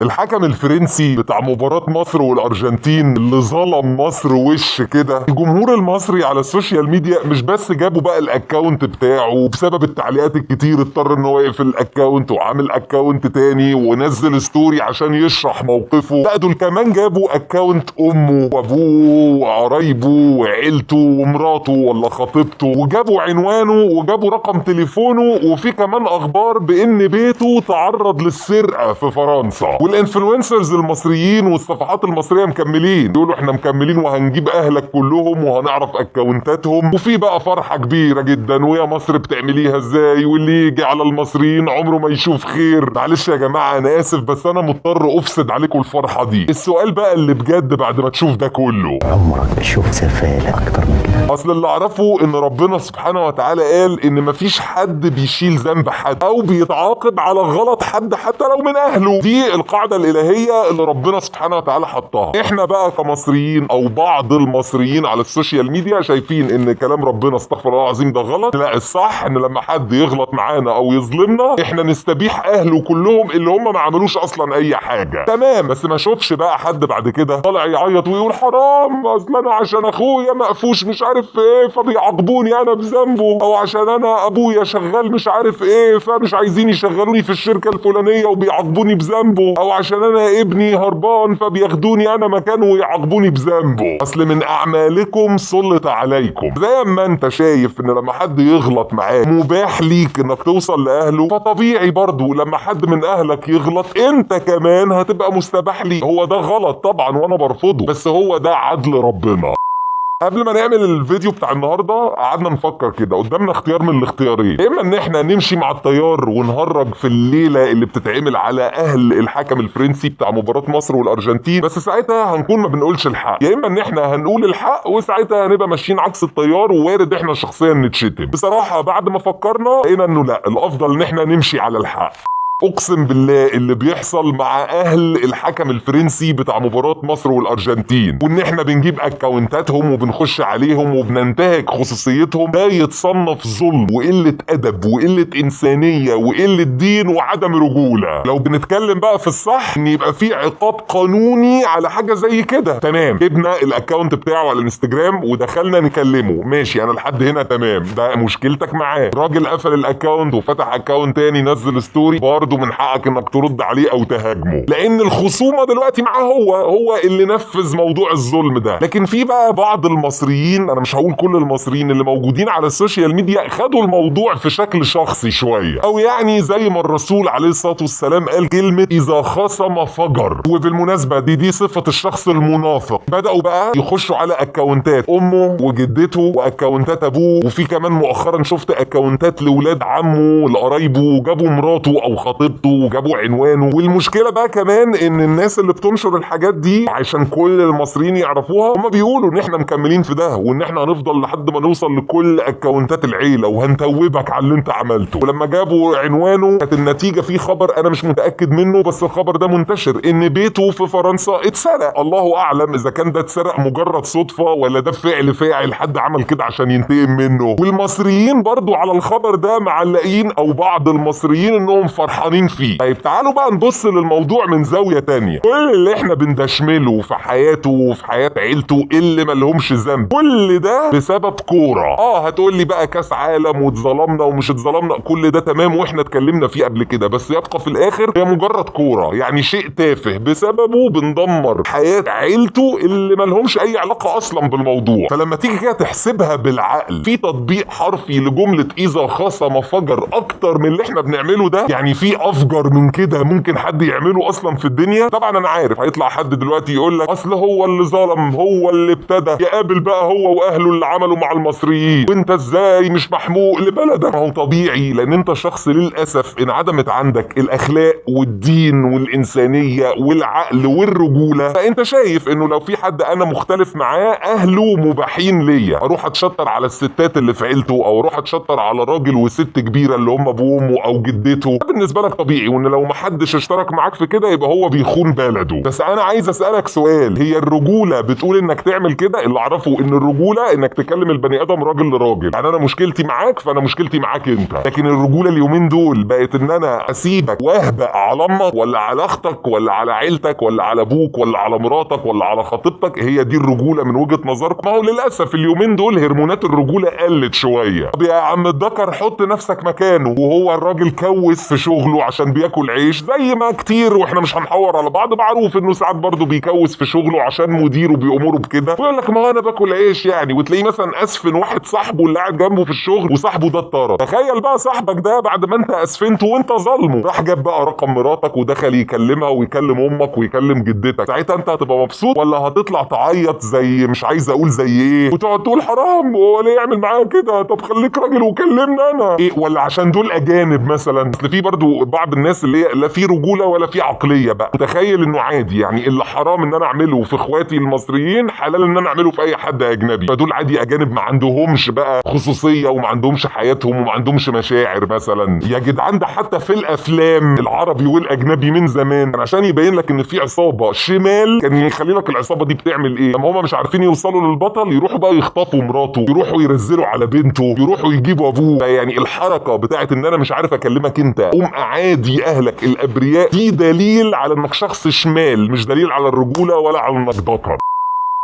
الحكم الفرنسي بتاع مباراة مصر والأرجنتين اللي ظلم مصر وش كده، الجمهور المصري على السوشيال ميديا مش بس جابوا بقى الاكاونت بتاعه بسبب التعليقات الكتير، اضطر ان هو يقفل الاكاونت وعامل اكاونت تاني ونزل ستوري عشان يشرح موقفه، لا دول كمان جابوا اكاونت امه وابوه وقرايبه وعيلته ومراته ولا خطيبته، وجابوا عنوانه وجابوا رقم تليفونه، وفي كمان اخبار بان بيته تعرض للسرقة في فرنسا. والانفلونسرز المصريين والصفحات المصريه مكملين يقولوا احنا مكملين وهنجيب اهلك كلهم وهنعرف اكونتاتهم، وفي بقى فرحه كبيره جدا ويا مصر بتعمليها ازاي، واللي يجي على المصريين عمره ما يشوف خير. معلش يا جماعه انا اسف بس انا مضطر افسد عليكم الفرحه دي. السؤال بقى اللي بجد بعد ما تشوف ده كله، عمرك تشوف سفاله اكتر من كده؟ اصل اللي اعرفه ان ربنا سبحانه وتعالى قال ان مفيش حد بيشيل ذنب حد او بيتعاقب على غلط حد حتى لو من اهله. دي القاعده الالهيه اللي ربنا سبحانه وتعالى حطها. احنا بقى كمصريين او بعض المصريين على السوشيال ميديا شايفين ان كلام ربنا استغفر الله العظيم ده غلط. لا، الصح ان لما حد يغلط معانا او يظلمنا احنا نستبيح اهله كلهم اللي هم ما عملوش اصلا اي حاجه، تمام؟ بس ما اشوفش بقى حد بعد كده طالع يعيط ويقول حرام اصل انا عشان اخويا مقفوش مش عارف ايه فبيعاقبوني انا بذنبه، او عشان انا ابويا شغال مش عارف ايه فمش عايزين يشغلوني في الشركه الفلانيه وبيعاقبوني بذنبه، او عشان انا ابني هربان فبياخدوني انا مكانه ويعاقبوني بذنبه. اصل من اعمالكم سلط عليكم. زي ما انت شايف ان لما حد يغلط معاك مباح ليك انك توصل لاهله، فطبيعي برضو لما حد من اهلك يغلط انت كمان هتبقى مستباح ليه. هو ده غلط طبعا وانا برفضه، بس هو ده عدل ربنا. قبل ما نعمل الفيديو بتاع النهارده قعدنا نفكر كده، قدامنا اختيار من الاختيارين، اما ان احنا نمشي مع التيار ونهرج في الليله اللي بتتعمل على اهل الحكم الفرنسي بتاع مباراه مصر والارجنتين، بس ساعتها هنكون ما بنقولش الحق، يا اما ان احنا هنقول الحق وساعتها هنبقى ماشيين عكس التيار ووارد احنا شخصيا نتشتم. بصراحه بعد ما فكرنا لقينا انه لا، الافضل ان احنا نمشي على الحق. اقسم بالله اللي بيحصل مع اهل الحكم الفرنسي بتاع مباراة مصر والارجنتين، وان احنا بنجيب اكونتاتهم وبنخش عليهم وبننتهك خصوصيتهم، ده يتصنف ظلم وقلة ادب وقلة انسانية وقلة دين وعدم رجولة. لو بنتكلم بقى في الصح ان يبقى في عقاب قانوني على حاجة زي كده، تمام؟ جبنا الاكونت بتاعه على الانستجرام ودخلنا نكلمه، ماشي، انا لحد هنا تمام، ده مشكلتك معاه. راجل قفل الاكونت وفتح اكونت تاني نزل ستوري، برضه من حقك انك ترد عليه او تهاجمه، لان الخصومه دلوقتي معاه، هو اللي نفذ موضوع الظلم ده. لكن في بقى بعض المصريين، انا مش هقول كل المصريين، اللي موجودين على السوشيال ميديا خدوا الموضوع في شكل شخصي شويه، او يعني زي ما الرسول عليه الصلاه والسلام قال كلمه اذا خصم فجر. وبالمناسبه دي صفه الشخص المنافق. بداوا بقى يخشوا على اكونتات امه وجدته واكونتات ابوه، وفي كمان مؤخرا شفت اكونتات لاولاد عمه لقرايبه، وجابوا مراته او خطيبته وجابوا عنوانه. والمشكله بقى كمان ان الناس اللي بتنشر الحاجات دي عشان كل المصريين يعرفوها، هم بيقولوا ان احنا مكملين في ده وان احنا هنفضل لحد ما نوصل لكل اكونتات العيله وهنتوبك على اللي انت عملته. ولما جابوا عنوانه كانت النتيجه في خبر انا مش متاكد منه بس الخبر ده منتشر، ان بيته في فرنسا اتسرق. الله اعلم اذا كان ده اتسرق مجرد صدفه ولا ده فعل فاعل حد عمل كده عشان ينتقم منه. والمصريين برضو على الخبر ده معلقين، او بعض المصريين انهم فرحانين فيه. طيب تعالوا بقى نبص للموضوع من زاويه تانية. كل اللي احنا بندشمله في حياته وفي حياه عيلته اللي مالهمش ذنب، كل ده بسبب كوره. هتقول لي بقى كاس عالم واتظلمنا ومش اتظلمنا، كل ده تمام واحنا اتكلمنا فيه قبل كده، بس يبقى في الاخر هي مجرد كوره، يعني شيء تافه بسببه بندمر حياه عيلته اللي مالهمش اي علاقه اصلا بالموضوع. فلما تيجي كده تحسبها بالعقل في تطبيق حرفي لجمله اذا خصم فجر اكتر من اللي احنا بنعمله ده، يعني في افجر من كده ممكن حد يعمله اصلا في الدنيا؟ طبعا انا عارف هيطلع حد دلوقتي يقول لك اصل هو اللي ظلم، هو اللي ابتدى، يقابل بقى هو واهله اللي عملوا مع المصريين، وانت ازاي مش محموق لبلدك؟ ما هو طبيعي لان انت شخص للاسف انعدمت عندك الاخلاق والدين والانسانيه والعقل والرجوله، فانت شايف انه لو في حد انا مختلف معاه اهله مباحين ليا، اروح اتشطر على الستات اللي في عيلته، او اروح اتشطر على راجل وست كبيره اللي هم ابوه وامه او جدته. بالنسبه لك عملك طبيعي، وان لو محدش اشترك معاك في كده يبقى هو بيخون بلده. بس انا عايز اسالك سؤال، هي الرجوله بتقول انك تعمل كده؟ اللي اعرفه ان الرجوله انك تكلم البني ادم راجل لراجل، يعني انا مشكلتي معاك فانا مشكلتي معاك انت. لكن الرجوله اليومين دول بقت ان انا اسيبك واهبق على امك ولا على اختك ولا على عيلتك ولا على ابوك ولا على مراتك ولا على خطيبتك، هي دي الرجوله من وجهه نظركم؟ ما هو للاسف اليومين دول هرمونات الرجوله قلت شويه. طب يا عم الدكر حط نفسك مكانه، وهو الراجل كوس في شغله عشان بياكل عيش زي ما كتير، واحنا مش هنحور على بعض، معروف انه ساعات برضه بيكوس في شغله عشان مديره بيأمره بكده، ويقول لك ما هو انا باكل عيش يعني، وتلاقيه مثلا اسفن واحد صاحبه اللي قاعد جنبه في الشغل وصاحبه ده اتطرد. تخيل بقى صاحبك ده بعد ما انت اسفنته وانت ظالمه راح جاب بقى رقم مراتك ودخل يكلمها ويكلم امك ويكلم جدتك، ساعتها انت هتبقى مبسوط ولا هتطلع تعيط زي مش عايز اقول زي ايه، وتقعد تقول حرام هو ليه يعمل معايا كده، طب خليك راجل وكلمني انا ايه، ولا عشان دول اجانب مثلا؟ اصل في برضو بعض الناس اللي هي لا في رجوله ولا في عقليه بقى، متخيل انه عادي يعني اللي حرام ان انا اعمله في اخواتي المصريين حلال ان انا اعمله في اي حد اجنبي، فدول عادي اجانب ما عندهمش بقى خصوصيه وما عندهمش حياتهم وما عندهمش مشاعر مثلا. يا جدعان ده حتى في الافلام العربي والاجنبي من زمان كان عشان يبين لك ان في عصابه شمال كان يخلي لك العصابه دي بتعمل ايه، لما هم مش عارفين يوصلوا للبطل يروحوا بقى يخطفوا مراته، يروحوا يرزلوا على بنته، يروحوا يجيبوا ابوه. يعني الحركه بتاعت ان انا مش عارف اكلمك انت قوم اعادي اهلك الابرياء دي دليل على انك شخص شمال، مش دليل على الرجوله ولا على انك ذكر.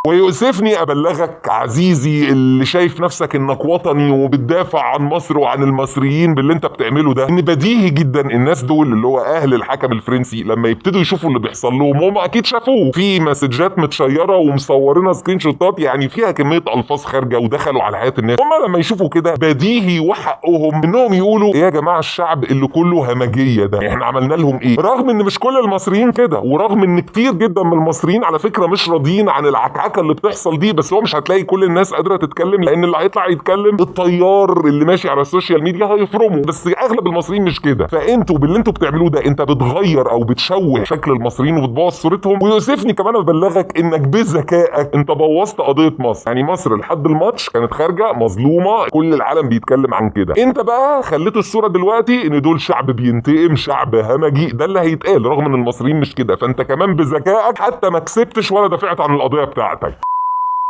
ويؤسفني ابلغك عزيزي اللي شايف نفسك انك وطني وبتدافع عن مصر وعن المصريين باللي انت بتعمله ده، ان بديهي جدا الناس دول اللي هو اهل الحكم الفرنسي لما يبتدوا يشوفوا اللي بيحصل لهم، هم اكيد شافوه في مسجات متشيره ومصورينها سكرين شوتات يعني فيها كميه الفاظ خارجه ودخلوا على حياه الناس، هم لما يشوفوا كده بديهي وحقهم انهم يقولوا ايه يا جماعه الشعب اللي كله همجيه ده احنا عملنا لهم ايه؟ رغم ان مش كل المصريين كده، ورغم ان كتير جدا من المصريين على فكره مش راضيين عن العكعكه اللي بتحصل دي، بس هو مش هتلاقي كل الناس قادره تتكلم، لان اللي هيطلع يتكلم الطيار اللي ماشي على السوشيال ميديا هيفرمه، بس اغلب المصريين مش كده. فانتوا باللي انتوا بتعملوه ده انت بتغير او بتشوه شكل المصريين وبتبوظ صورتهم. ويؤسفني كمان ابلغك انك بذكائك انت بوظت قضيه مصر، يعني مصر لحد الماتش كانت خارجه مظلومه، كل العالم بيتكلم عن كده، انت بقى خليت الصوره دلوقتي ان دول شعب بينتقم، شعب همجي، ده اللي هيتقال رغم ان المصريين مش كده. فانت كمان بذكائك حتى ما كسبتش ولا دافعت عن القضيه بتاعتك.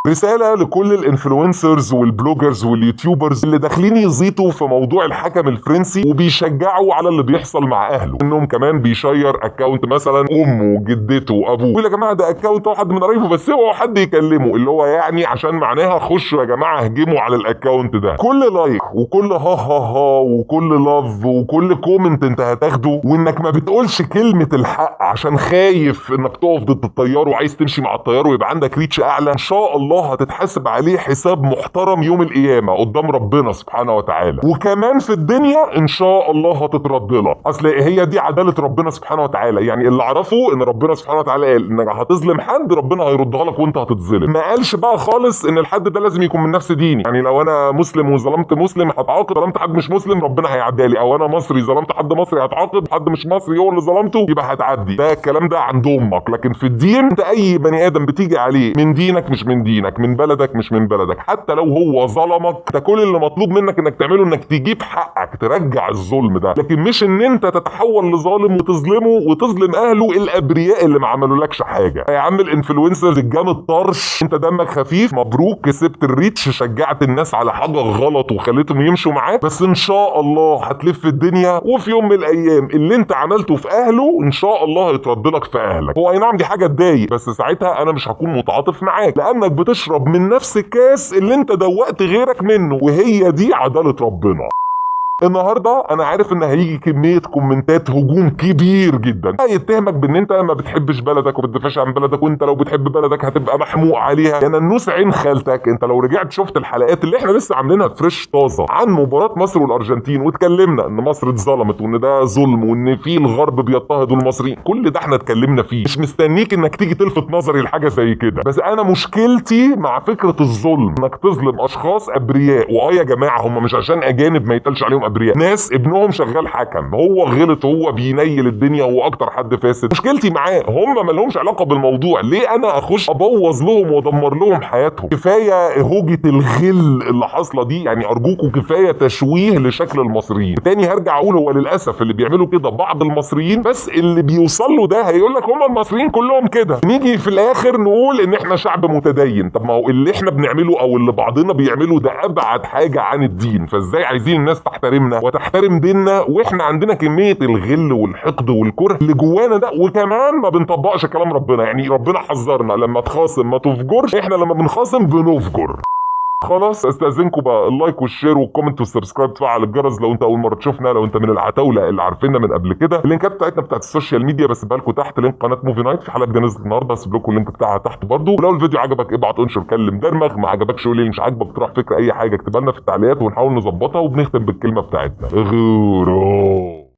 رسالة لكل الانفلونسرز والبلوجرز واليوتيوبرز اللي داخلين يزيطوا في موضوع الحكم الفرنسي وبيشجعوا على اللي بيحصل مع اهله، انهم كمان بيشير اكاونت مثلا امه وجدته وابوه، يقول يا جماعه ده اكاونت واحد من قرايبه بس هو حد يكلمه، اللي هو يعني عشان معناها خشوا يا جماعه اهجموا على الاكاونت ده. كل لايك وكل ها ها ها وكل لاف وكل كومنت انت هتاخده، وانك ما بتقولش كلمه الحق عشان خايف انك تقف ضد التيار وعايز تمشي مع التيار ويبقى عندك ريتش اعلى، ان شاء الله هتتحاسب عليه حساب محترم يوم القيامه قدام ربنا سبحانه وتعالى، وكمان في الدنيا ان شاء الله هتترد لك. اصل هي دي عداله ربنا سبحانه وتعالى، يعني اللي اعرفه ان ربنا سبحانه وتعالى قال انك هتظلم حد ربنا هيردها لك وانت هتتظلم، ما قالش بقى خالص ان الحد ده لازم يكون من نفس ديني، يعني لو انا مسلم وظلمت مسلم هتعاقب، ظلمت حد مش مسلم ربنا هيعدي لي، او انا مصري ظلمت حد مصري هتعاقب، حد مش مصري هو اللي ظلمته يبقى هتعدي. ده الكلام ده عند امك، لكن في الدين انت اي بني ادم بتيجي عليه من دينك مش من دينك، من بلدك مش من بلدك، حتى لو هو ظلمك ده كل اللي مطلوب منك انك تعمله انك تجيب حقك، ترجع الظلم ده، لكن مش ان انت تتحول لظالم وتظلمه وتظلم اهله الابرياء اللي ما عملولكش حاجه. يا عم الانفلونسرز الجامد طرش، انت دمك خفيف، مبروك كسبت الريتش، شجعت الناس على حاجه غلط وخليتهم يمشوا معاك، بس ان شاء الله هتلف الدنيا وفي يوم من الايام اللي انت عملته في اهله ان شاء الله هيترد لك في اهلك. هو اي نعم دي حاجه تضايق، بس ساعتها انا مش هكون متعاطف معاك لانك بتشرب من نفس الكاس اللي انت دوقت غيرك منه، وهي دي عداله ربنا. النهارده انا عارف ان هيجي كميه كومنتات هجوم كبير جدا هيتهمك بان انت ما بتحبش بلدك وما بتدافعش عن بلدك، وانت لو بتحب بلدك هتبقى محموق عليها. يعني النوس عين خالتك، انت لو رجعت شفت الحلقات اللي احنا لسه عاملينها فريش طازه عن مباراه مصر والارجنتين واتكلمنا ان مصر اتظلمت وان ده ظلم وان في الغرب بيضطهدوا المصريين، كل ده احنا اتكلمنا فيه، مش مستنيك انك تيجي تلفت نظري لحاجه زي كده. بس انا مشكلتي مع فكره الظلم، انك تظلم اشخاص ابرياء، يا جماعه هم مش عشان اجانب ما يتقالش عليهم كلهم ابرياء، ناس ابنهم شغال حكم، هو غلط، هو بينيل الدنيا، هو اكتر حد فاسد. مشكلتي معاه، هم ما لهمش علاقه بالموضوع، ليه انا اخش ابوظ لهم وادمر لهم حياتهم؟ كفايه هوجه الغل اللي حاصله دي، يعني ارجوكم كفايه تشويه لشكل المصريين. تاني هرجع اقول، هو للاسف اللي بيعملوا كده بعض المصريين، بس اللي بيوصل له ده هيقول لك هم المصريين كلهم كده. نيجي في الاخر نقول ان احنا شعب متدين، طب ما هو اللي احنا بنعمله او اللي بعضنا بيعمله ده ابعد حاجه عن الدين، فازاي عايزين الناس تحترمنا وتحترم ديننا واحنا عندنا كميه الغل والحقد والكره اللي جوانا ده، وكمان ما بنطبقش كلام ربنا؟ يعني ربنا حذرنا لما تخاصم ما تفجرش، احنا لما بنخاصم بنفجر. خلاص استاذنكم بقى اللايك والشير والكومنت والسبسكرايب، تفعل الجرس لو انت اول مره تشوفنا، لو انت من العتاوله اللي عارفيننا من قبل كده. اللينكات بتاعتنا بتاعت السوشيال ميديا بسيبها لكم تحت، لينك قناه موفي نايت، في حلقه جديده نزلت النهارده هسيب لكم اللينك بتاعها تحت برده. ولو الفيديو عجبك ابعت انشر كلم درمغ، ما عجبكش قول لي مش عاجبك، تروح فكره اي حاجه اكتبها لنا في التعليقات ونحاول نظبطها. وبنختم بالكلمه بتاعتنا غورو.